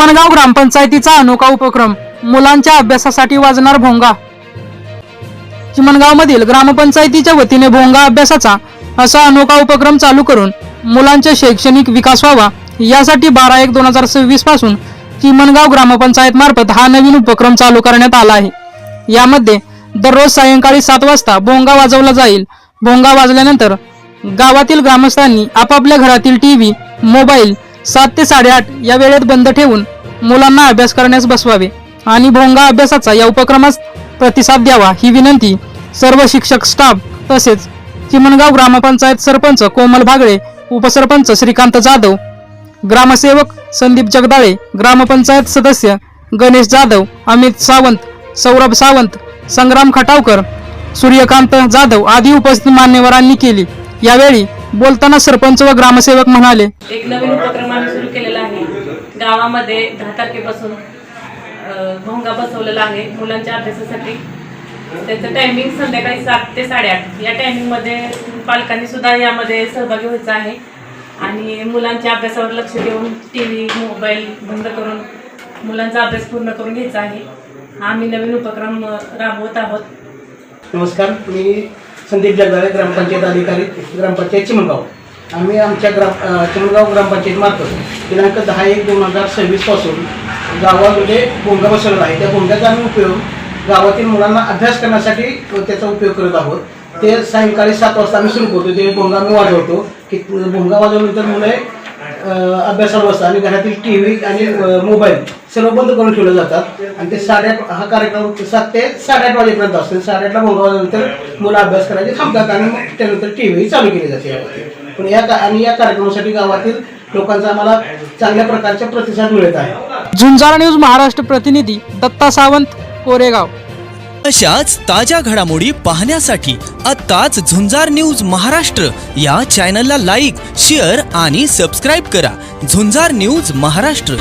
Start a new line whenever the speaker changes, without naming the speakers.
चिमणगाव ग्रामपंचायतीचा अनोखा उपक्रम, मुलांच्या अभ्यासासाठी वाजणार भोंगा। चिमणगावमधील ग्रामपंचायतीच्या वतीने भोंगा अभ्यासाचा असा अनोखा उपक्रम चालू करून मुलांचा शैक्षणिक विकास व्हावा यासाठी 12/1/2026 पासून चिमणगाव ग्रामपंचायत मार्फत हा नवीन उपक्रम चालू करण्यात आला आहे। यामध्ये दररोज सायंकाळी 7 वाजता भोंगा वाजवला जाईल। भोंगा वाजल्यानंतर गावातील ग्रामस्थांनी आपापल्या घरातील टीव्ही, मोबाईल 7 ते 8:30 या वेळेत बंद ठेवून मुलांना अभ्यास करण्यास बसवावे आणि भोंगा अभ्यासाचा या उपक्रमास प्रतिसाद द्यावा ही विनंती सर्व शिक्षक, स्टाफ तसेच चिमणगाव ग्रामपंचायत सरपंच कोमल भागळे, उपसरपंच श्रीकांत जाधव, ग्रामसेवक संदीप जगदाळे, ग्रामपंचायत सदस्य गणेश जाधव, अमित सावंत, सौरभ सावंत, संग्राम खटावकर, सूर्यकांत जाधव आदी उपस्थित मान्यवरांनी केली। यावेळी बोलताना सरपंच व ग्रामसेवक म्हणाले,
एक नवीन उपक्रम आम्ही सुरू केलेला आहे। गावामध्ये 10 तारखेपासून भोंगा बसवलेला आहे मुलांच्या अभ्यासासाठी। त्याचं टायमिंग संध्याकाळी 7 ते 8:30 या टायमिंगमध्ये पालकांनी सुद्धा यामध्ये सहभागी व्हायचं आहे आणि मुलांच्या अभ्यासावर लक्ष देऊन टीव्ही, मोबाईल बंद करून मुलांचा अभ्यास पूर्ण करून घ्यायचा आहे। आम्ही नवीन उपक्रम राबवत आहोत।
नमस्कार, मी संदीप जगदाळे, ग्रामपंचायत अधिकारी, ग्रामपंचायत चिमणगाव। आम्ही आमच्या चिमणगाव ग्रामपंचायत मार्फत दिनांक 10/1/2026 पासून गावामध्ये भोंगा बसवलेला आहे। त्या भोंग्याचा आम्ही उपयोग गावातील मुलांना अभ्यास करण्यासाठी त्याचा उपयोग करत आहोत। ते सायंकाळी 7 वाजता आम्ही सुरू करतो। ते भोंगा आम्ही वाजवतो की भोंगा वाजवल्यानंतर मुले अभ्यासाला बसतात आणि घरातील टीव्ही आणि मोबाईल सर्व बंद करून ठेवले जातात आणि ते 8:30 हा कार्यक्रम 7 ते 8:30 वाजेपर्यंत असतो। 8:30ला भोंगा वाजवल्यानंतर मुलं अभ्यास करायचे थांबतात आणि मग त्यानंतर टीव्ही चालू केली जाते। पण या कार्यक्रमासाठी गावातील लोकांचा आम्हाला चांगल्या प्रकारचा प्रतिसाद मिळत आहे।
झुंजार न्यूज महाराष्ट्र प्रतिनिधी दत्ता सावंत, कोरेगाव।
अशाच ताज्या घडामोडी पाहण्यासाठी आत्ताच झुंजार न्यूज महाराष्ट्र या चॅनलला लाईक, शेअर आणि सबस्क्राईब करा। झुंजार न्यूज महाराष्ट्र।